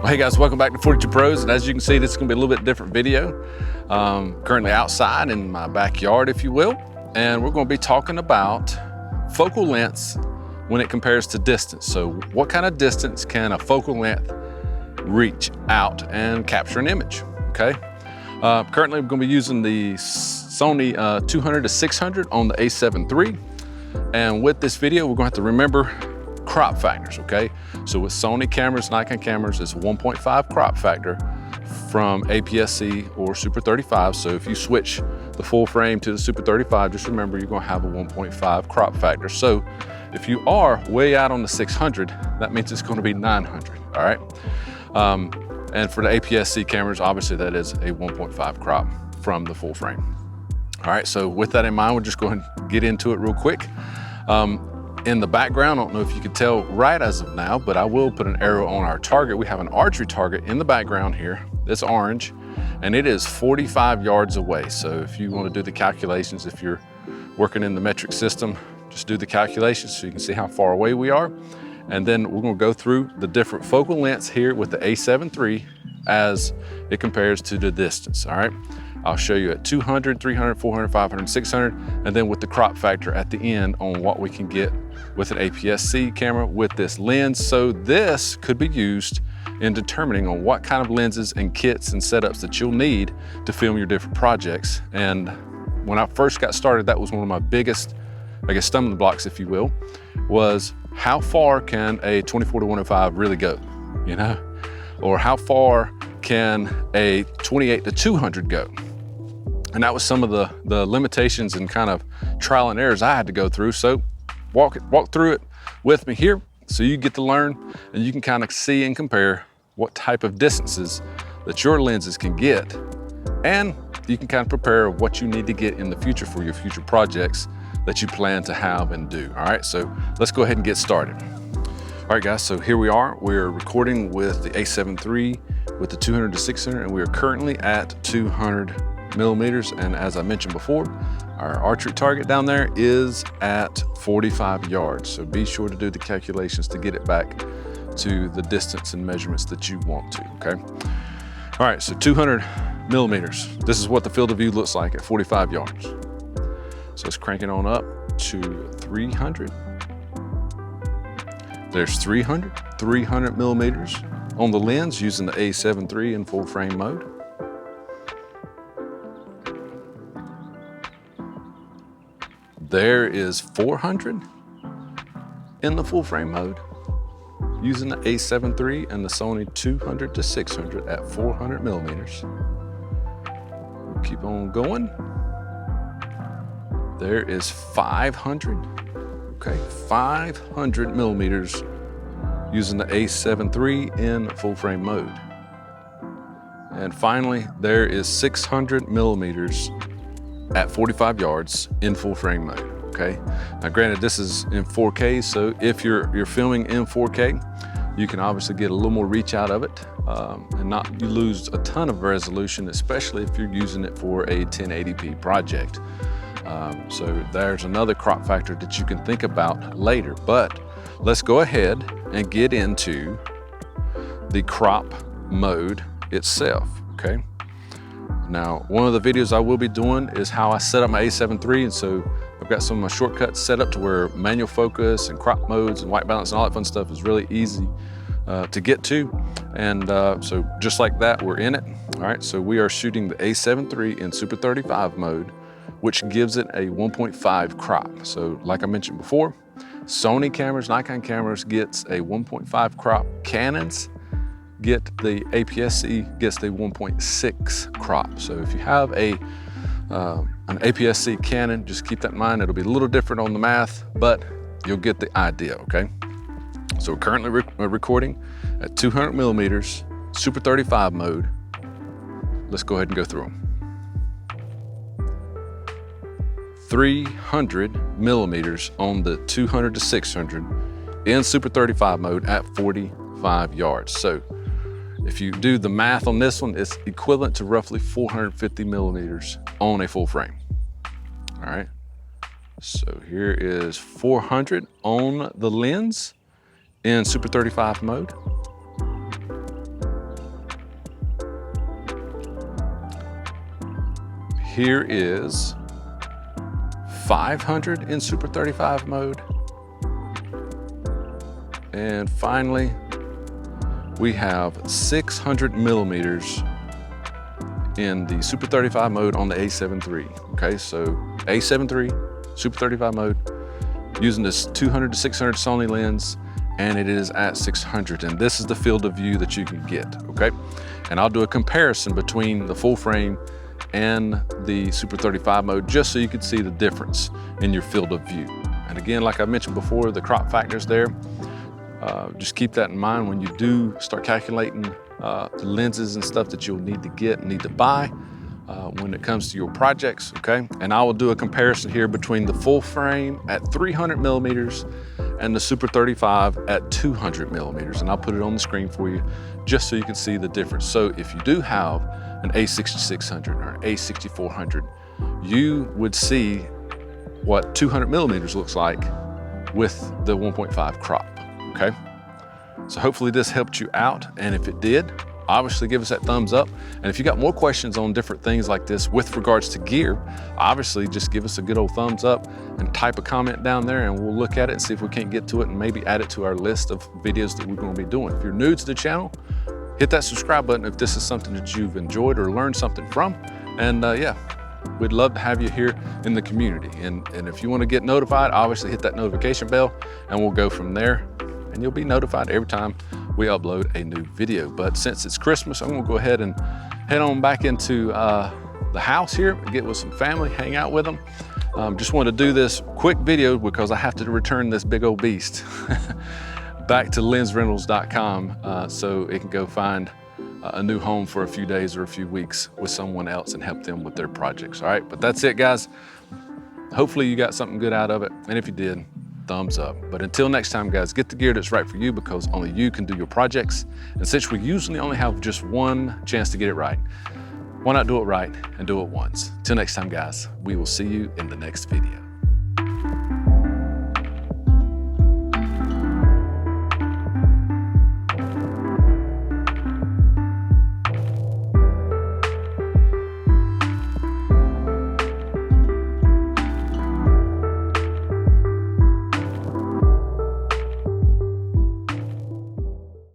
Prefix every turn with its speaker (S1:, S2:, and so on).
S1: Well, hey guys, welcome back to 42 Pros, and as you can see, this is going to be a little bit different video. Currently outside in my backyard, if you will, and we're going to be talking about focal lengths when it compares to distance. So what kind of distance can a focal length reach out and capture an image, okay? Currently we're going to be using the Sony 200-600 on the A7 III, and with this video, we're going to have to remember crop factors, okay? So with Sony cameras, Nikon cameras, it's 1.5 crop factor from APS-c or Super 35. So if you switch the full frame to the Super 35, just remember you're gonna have a 1.5 crop factor. So if you are way out on the 600, that means it's gonna be 900, all right? And for the APS-c cameras, obviously that is a 1.5 crop from the full frame. All right, so with that in mind, we'll just go ahead and get into it real quick. In the background, I don't know if you can tell right as of now, but I will put an arrow on our target. We have an archery target in the background here. It's orange, and it is 45 yards away. So if you want to do the calculations, if you're working in the metric system, just do the calculations so you can see how far away we are. And then we're going to go through the different focal lengths here with the A7 III as it compares to the distance, all right? I'll show you at 200, 300, 400, 500, 600, and then with the crop factor at the end on what we can get with an APS-c camera with this lens. So this could be used in determining on what kind of lenses and kits and setups that you'll need to film your different projects. And when I first got started, that was one of my biggest, I guess, stumbling blocks, if you will, was how far can a 24-105 really go, you know? Or how far can a 28-200 go? And that was some of the limitations and kind of trial and errors I had to go through. So walk through it with me here so you get to learn and you can kind of see and compare what type of distances that your lenses can get. And you can kind of prepare what you need to get in the future for your future projects that you plan to have and do. All right, so let's go ahead and get started. All right guys, so here we are. We're recording with the A7 III with the 200-600, and we are currently at 200 millimeters. And as I mentioned before, our archery target down there is at 45 yards. So be sure to do the calculations to get it back to the distance and measurements that you want to, okay? All right, so 200 millimeters. This is what the field of view looks like at 45 yards. So let's crank it on up to 300. There's 300 millimeters on the lens using the A7 III in full frame mode. There is 400 in the full frame mode using the A7 III and the Sony 200-600 at 400 millimeters. We'll keep on going. There is 500, okay, 500 millimeters using the A7 III in full frame mode. And finally, there is 600 millimeters at 45 yards in full frame mode, okay? Now granted, this is in 4K, so if you're filming in 4K, you can obviously get a little more reach out of it and not you lose a ton of resolution, especially if you're using it for a 1080p project. So there's another crop factor that you can think about later, but let's go ahead and get into the crop mode itself, okay? Now, one of the videos I will be doing is how I set up my A7 III, and so I've got some of my shortcuts set up to where manual focus and crop modes and white balance and all that fun stuff is really easy to get to. And so just like that, we're in it. All right, so we are shooting the A7 III in Super 35 mode, which gives it a 1.5 crop. So like I mentioned before, Sony cameras, Nikon cameras gets a 1.5 crop. Canons get the APS-c gets the 1.6 crop. So if you have an APS-c Canon, just keep that in mind. It'll be a little different on the math, but you'll get the idea, okay? So we're currently recording at 200 millimeters, Super 35 mode. Let's go ahead and go through them. 300 millimeters on the 200-600 in Super 35 mode at 45 yards. So if you do the math on this one, it's equivalent to roughly 450 millimeters on a full frame. All right, so here is 400 on the lens in Super 35 mode. here is 500 in Super 35 mode. And finally, we have 600 millimeters in the Super 35 mode on the A7 III. Okay, so A7 III, Super 35 mode, using this 200-600 Sony lens, and it is at 600. And this is the field of view that you can get, okay? And I'll do a comparison between the full frame and the Super 35 mode, just so you can see the difference in your field of view. And again, like I mentioned before, the crop factors there, just keep that in mind when you do start calculating the lenses and stuff that you'll need to get and need to buy when it comes to your projects, okay? And I will do a comparison here between the full frame at 300 millimeters and the Super 35 at 200 millimeters. And I'll put it on the screen for you just so you can see the difference. So if you do have an A6600 or an A6400, you would see what 200 millimeters looks like with the 1.5 crop, okay? So hopefully this helped you out, and if it did, obviously give us that thumbs up. And if you got more questions on different things like this with regards to gear, obviously just give us a good old thumbs up and type a comment down there, and we'll look at it and see if we can't get to it and maybe add it to our list of videos that we're going to be doing. If you're new to the channel, hit that subscribe button if this is something that you've enjoyed or learned something from. And yeah, we'd love to have you here in the community. And if you want to get notified, obviously hit that notification bell, and we'll go from there. And you'll be notified every time we upload a new video. But since it's Christmas, I'm gonna go ahead and head on back into the house here, get with some family, hang out with them. Just wanted to do this quick video because I have to return this big old beast back to lensrentals.com so it can go find a new home for a few days or a few weeks with someone else and help them with their projects. All right, but that's it, guys. Hopefully you got something good out of it. And if you did, thumbs up. But until next time, guys, get the gear that's right for you, because only you can do your projects. And since we usually only have just one chance to get it right, why not do it right and do it once? Till next time, guys, we will see you in the next video.